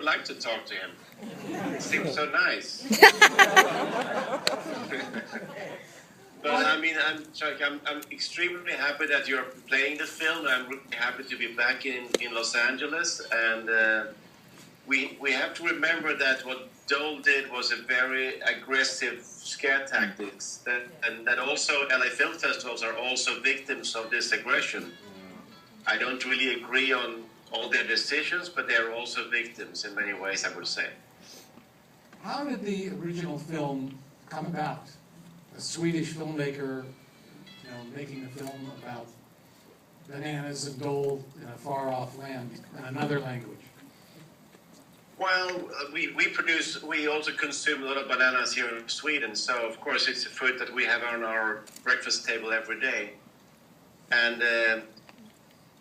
like to talk to him. It seems so nice. But I mean, I'm extremely happy that you're playing the film. I'm really happy to be back in Los Angeles, and we have to remember that what Dole did was a very aggressive scare tactics, and that also LA film festivals are also victims of this aggression. I don't really agree on all their decisions, but they're also victims in many ways, I would say. How did the original film come about? A Swedish filmmaker, making a film about bananas and Dole in a far-off land in another language. Well, we also consume a lot of bananas here in Sweden, so of course it's a food that we have on our breakfast table every day. And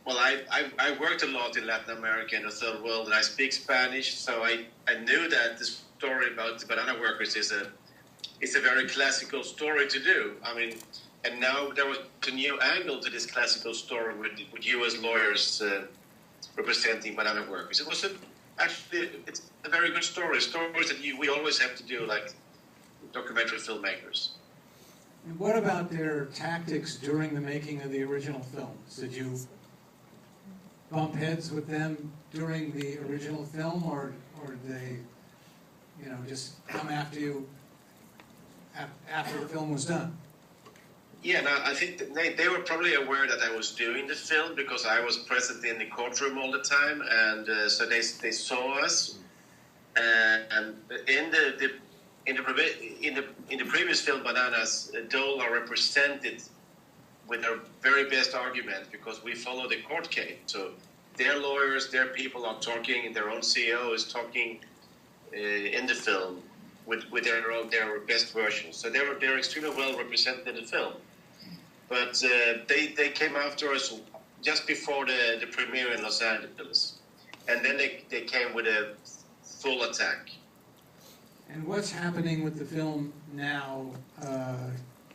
well, I worked a lot in Latin America and the Third World, and I speak Spanish, so I knew that the story about the banana workers is a very classical story to do. I mean, and now there was a new angle to this classical story with U.S. lawyers representing banana workers. It was it's a very good story. Stories that we always have to do, like documentary filmmakers. And what about their tactics during the making of the original films? Did you bump heads with them during the original film, or did they, just come after you after the film was done? Yeah, no, I think that they were probably aware that I was doing the film because I was present in the courtroom all the time, and so they saw us. And in the previous film, Bananas, Dole are represented with their very best argument because we follow the court case. So their lawyers, their people are talking, their own CEO is talking in the film with their best version. So they're extremely well represented in the film. But they came after us just before the premiere in Los Angeles. And then they came with a full attack. And what's happening with the film now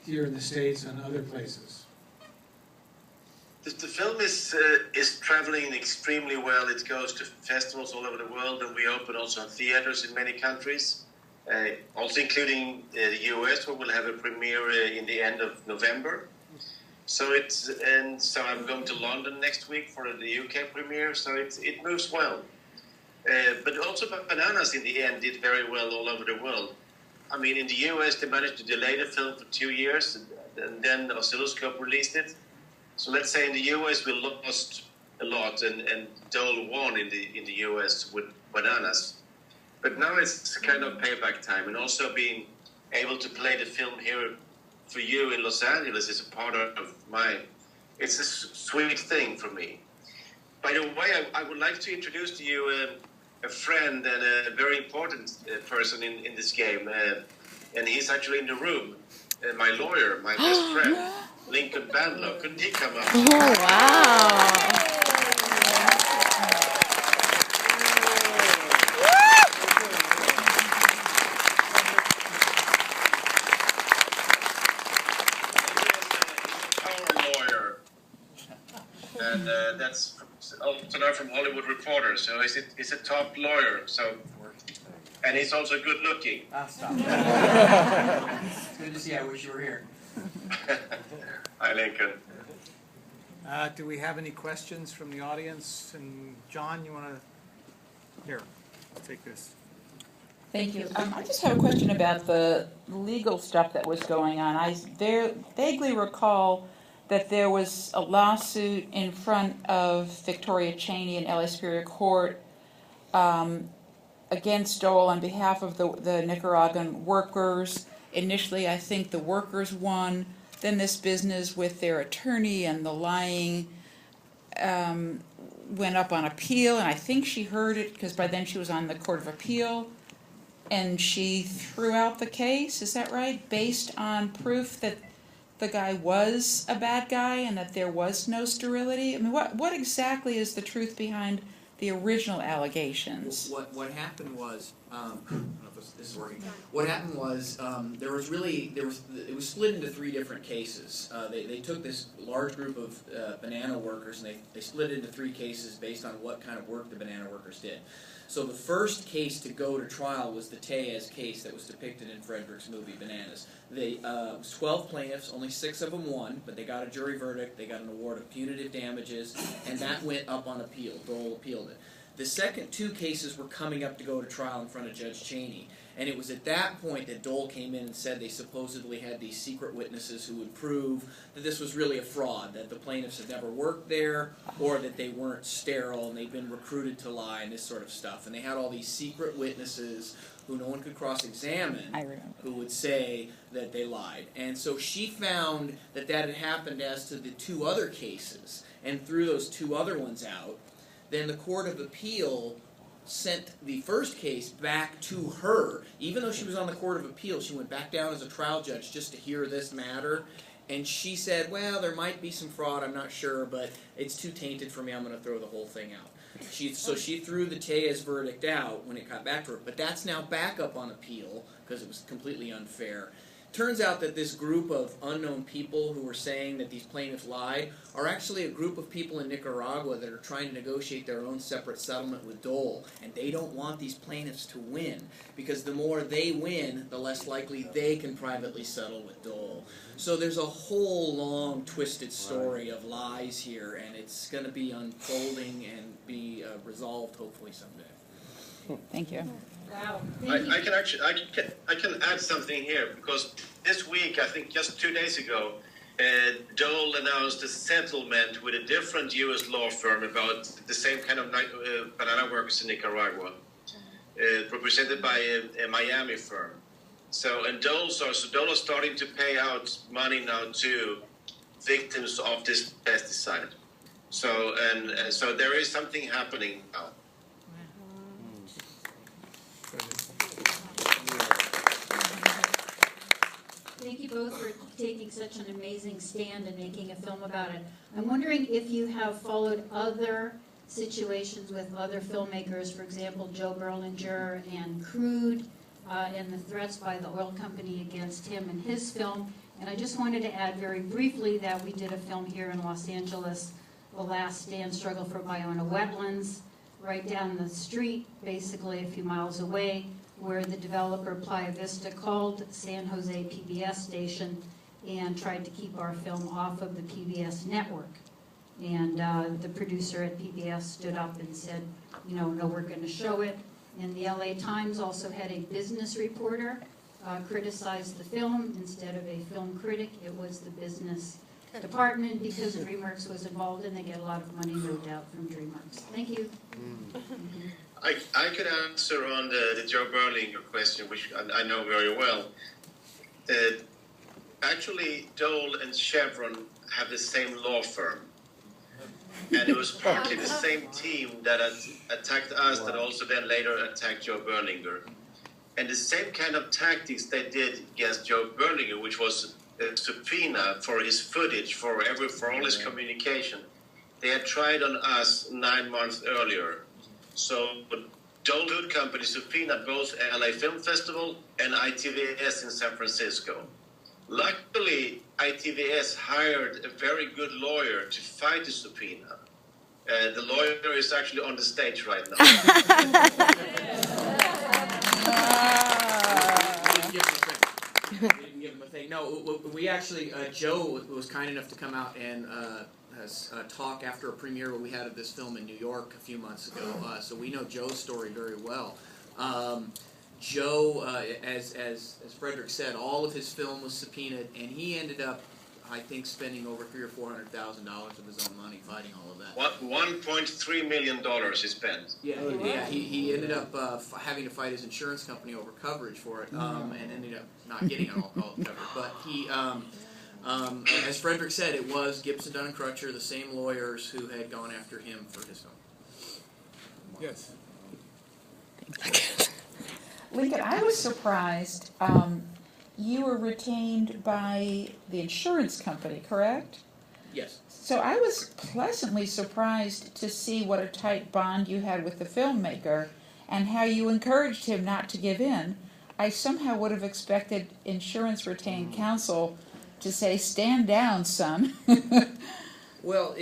here in the States and other places? The film is traveling extremely well. It goes to festivals all over the world, and we open also theaters in many countries, also including the US, where we'll have a premiere in the end of November. So I'm going to London next week for the UK premiere. So it moves well. But also Bananas in the end did very well all over the world. I mean, in the US they managed to delay the film for 2 years, and then Oscilloscope released it. So let's say in the US we lost a lot, and Dole won in the US with Bananas. But now it's kind of payback time, and also being able to play the film here for you in Los Angeles is a part of it's a sweet thing for me. By the way, I would like to introduce to you a friend and a very important person in this game, and he's actually in the room. My lawyer, my best friend, Lincoln Bandlow. Couldn't he come up? Oh, wow. And that's also now from Hollywood Reporter. So he's a top lawyer. So, and he's also good looking. Stop. It's good to see. I wish you were here. Hi, Lincoln. Do we have any questions from the audience? And John, you want to? Here, I'll take this. Thank you. I just have a question about the legal stuff that was going on. I vaguely recall that there was a lawsuit in front of Victoria Cheney in LA Superior Court against Dole on behalf of the Nicaraguan workers. Initially, I think the workers won. Then this business with their attorney and the lying went up on appeal, and I think she heard it because by then she was on the Court of Appeal, and she threw out the case. Is that right? Based on proof that the guy was a bad guy and that there was no sterility? I mean, what exactly is the truth behind the original allegations? What happened was, I don't know if this is working. What happened was it was split into 3 different cases. They took this large group of banana workers and they split it into 3 cases based on what kind of work the banana workers did. So the first case to go to trial was the Tellez case that was depicted in Frederick's movie Bananas. It was 12 plaintiffs, only 6 of them won, but they got a jury verdict, they got an award of punitive damages, and that went up on appeal. Dole appealed it. The second 2 cases were coming up to go to trial in front of Judge Cheney. And it was at that point that Dole came in and said they supposedly had these secret witnesses who would prove that this was really a fraud, that the plaintiffs had never worked there, or that they weren't sterile and they'd been recruited to lie and this sort of stuff. And they had all these secret witnesses who no one could cross-examine, who would say that they lied. And so she found that that had happened as to the 2 other cases, and threw those 2 other ones out. Then the Court of Appeal sent the first case back to her. Even though she was on the Court of Appeal, she went back down as a trial judge just to hear this matter. And she said, well, there might be some fraud, I'm not sure, but it's too tainted for me, I'm going to throw the whole thing out. So she threw the Tellez verdict out when it got back to her. But that's now back up on appeal because it was completely unfair. Turns out that this group of unknown people who are saying that these plaintiffs lied are actually a group of people in Nicaragua that are trying to negotiate their own separate settlement with Dole. And they don't want these plaintiffs to win, because the more they win, the less likely they can privately settle with Dole. So there's a whole long, twisted story of lies here, and it's going to be unfolding and be resolved hopefully someday. Thank you. Wow. I can add something here, because this week, I think just 2 days ago, Dole announced a settlement with a different U.S. law firm about the same kind of banana workers in Nicaragua, represented by a Miami firm. So, and Dole is starting to pay out money now to victims of this pesticide. So, so there is something happening now. Thank you both for taking such an amazing stand and making a film about it. I'm wondering if you have followed other situations with other filmmakers, for example, Joe Berlinger and Crude, and the threats by the oil company against him and his film. And I just wanted to add very briefly that we did a film here in Los Angeles, The Last Stand: Struggle for Ballona Wetlands, right down the street, basically a few miles away, where the developer Playa Vista called San Jose PBS station and tried to keep our film off of the PBS network. And the producer at PBS stood up and said, you know, no, we're going to show it. And the LA Times also had a business reporter criticize the film. Instead of a film critic, it was the business department, because DreamWorks was involved and they get a lot of money, no doubt, from DreamWorks. Thank you. I could answer on the Joe Berlinger question, which I know very well. Actually, Dole and Chevron have the same law firm. And it was partly the same team that attacked us that also then later attacked Joe Berlinger. And the same kind of tactics they did against Joe Berlinger, which was a subpoena for his footage, for all his communication, they had tried on us 9 months earlier. So Dole Good Company subpoenaed both LA Film Festival and ITVS in San Francisco. Luckily, ITVS hired a very good lawyer to fight the subpoena. The lawyer is actually on the stage right now. Didn't give him a thing. No, we actually, Joe was kind enough to come out and talk after a premiere we had of this film in New York a few months ago. So we know Joe's story very well. Joe, as Frederick said, all of his film was subpoenaed, and he ended up, I think, spending over $300,000 or $400,000 of his own money fighting all of that. What, $1.3 million he spent. Yeah, he ended up having to fight his insurance company over coverage for it, and ended up not getting it all covered. But he, as Frederick said, it was Gibson, Dunn and Crutcher, the same lawyers who had gone after him for his film. Yes. Lincoln, I was surprised. You were retained by the insurance company, correct? Yes. So I was pleasantly surprised to see what a tight bond you had with the filmmaker and how you encouraged him not to give in. I somehow would have expected insurance retained counsel to say, "Stand down, son." Well,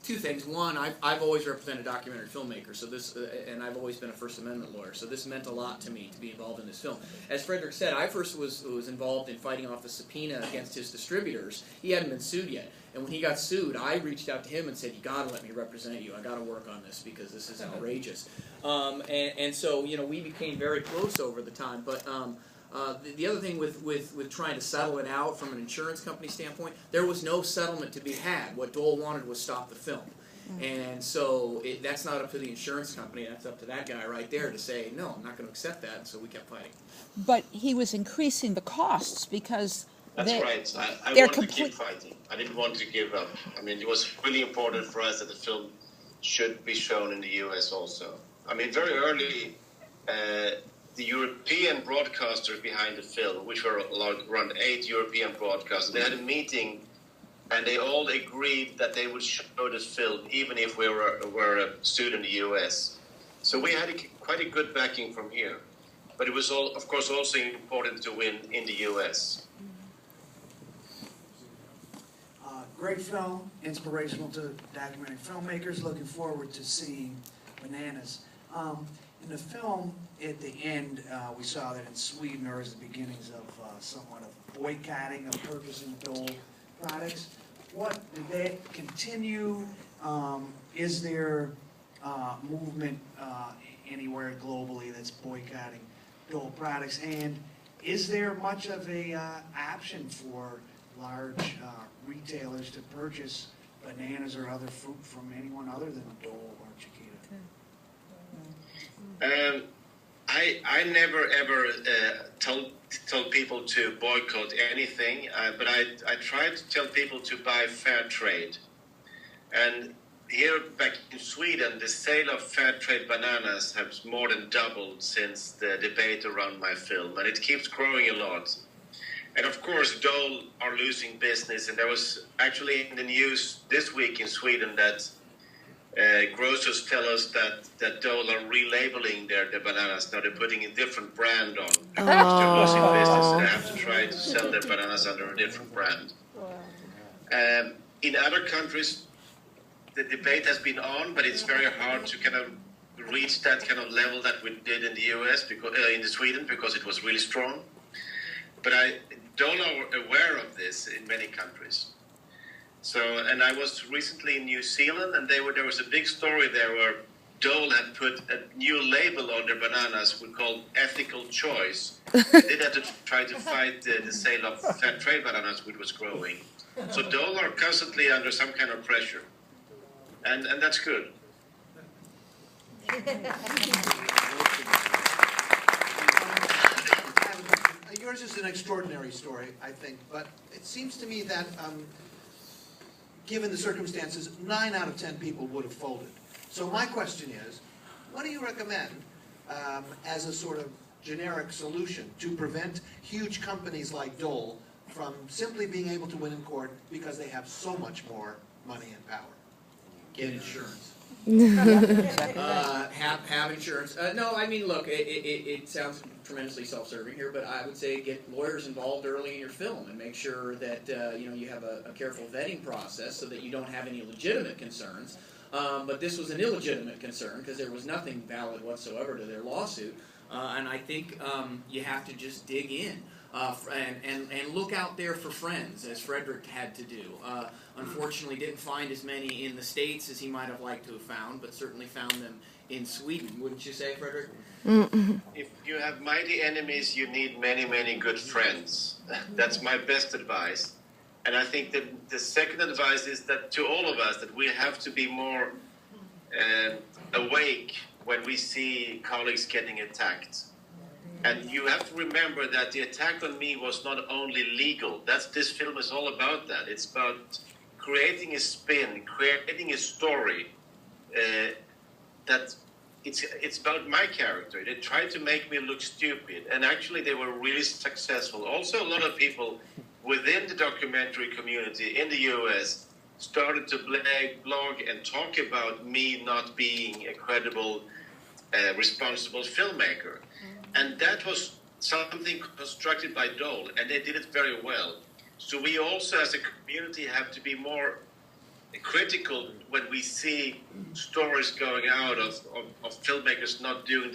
Two things. One, I've always represented documentary filmmakers, so this, and I've always been a First Amendment lawyer, so this meant a lot to me to be involved in this film. As Frederick said, I first was involved in fighting off the subpoena against his distributors. He hadn't been sued yet, and when he got sued, I reached out to him and said, "You got to let me represent you. I got to work on this because this is outrageous." And so, you know, we became very close over the time, but. The other thing with trying to settle it out from an insurance company standpoint, there was no settlement to be had. What Dole wanted was stop the film. And so that's not up to the insurance company, that's up to that guy right there to say, no, I'm not going to accept that, and so we kept fighting. But he was increasing the costs because That's right. I they're wanted to keep fighting. I didn't want to give up. I mean, it was really important for us that the film should be shown in the US also. I mean, very early, the European broadcasters behind the film, which were around 8 European broadcasters, they had a meeting and they all agreed that they would show the film even if we were sued in the US. So we had quite a good backing from here. But it was, of course, also important to win in the US. Great film, inspirational to documentary filmmakers. Looking forward to seeing Bananas. In the film, at the end, we saw that in Sweden there was the beginnings of somewhat of boycotting of purchasing Dole products. What did that continue? Is there movement anywhere globally that's boycotting Dole products? And is there much of a option for large retailers to purchase bananas or other fruit from anyone other than Dole or Chiquita? I never ever told people to boycott anything, but I try to tell people to buy fair trade. And here back in Sweden, the sale of fair trade bananas has more than doubled since the debate around my film, and it keeps growing a lot. And of course, Dole are losing business, and there was actually in the news this week in Sweden that grocers tell us that Dole are relabeling their bananas. Now they're putting a different brand on because they're losing business, and they have to try to sell their bananas under a different brand. In other countries, the debate has been on, but it's very hard to kind of reach that kind of level that we did in the US, because in Sweden, because it was really strong. But Dole are aware of this in many countries. So, and I was recently in New Zealand, and there was a big story there where Dole had put a new label on their bananas we called ethical choice. They did have to try to fight the sale of fair trade bananas, which was growing. So Dole are constantly under some kind of pressure, and that's good. Yours is an extraordinary story, I think, but it seems to me that given the circumstances, 9 out of 10 people would have folded. So my question is, what do you recommend as a sort of generic solution to prevent huge companies like Dole from simply being able to win in court because they have so much more money and power? Get insurance. Have insurance. No, I mean, look, it sounds tremendously self-serving here, but I would say get lawyers involved early in your film and make sure that you have a careful vetting process so that you don't have any legitimate concerns. But this was an illegitimate concern because there was nothing valid whatsoever to their lawsuit, and I think you have to just dig in. And look out there for friends, as Frederick had to do. Unfortunately, didn't find as many in the States as he might have liked to have found, but certainly found them in Sweden. Wouldn't you say, Frederick? If you have mighty enemies, you need many, many good friends. That's my best advice. And I think that the second advice is that to all of us, that we have to be more awake when we see colleagues getting attacked. And you have to remember that the attack on me was not only legal. This film is all about that. It's about creating a spin, creating a story that it's about my character. They tried to make me look stupid, and actually they were really successful. Also, a lot of people within the documentary community in the US started to blog and talk about me not being a credible, responsible filmmaker. And that was something constructed by Dole, and they did it very well. So we also, as a community, have to be more critical when we see stories going out of filmmakers not doing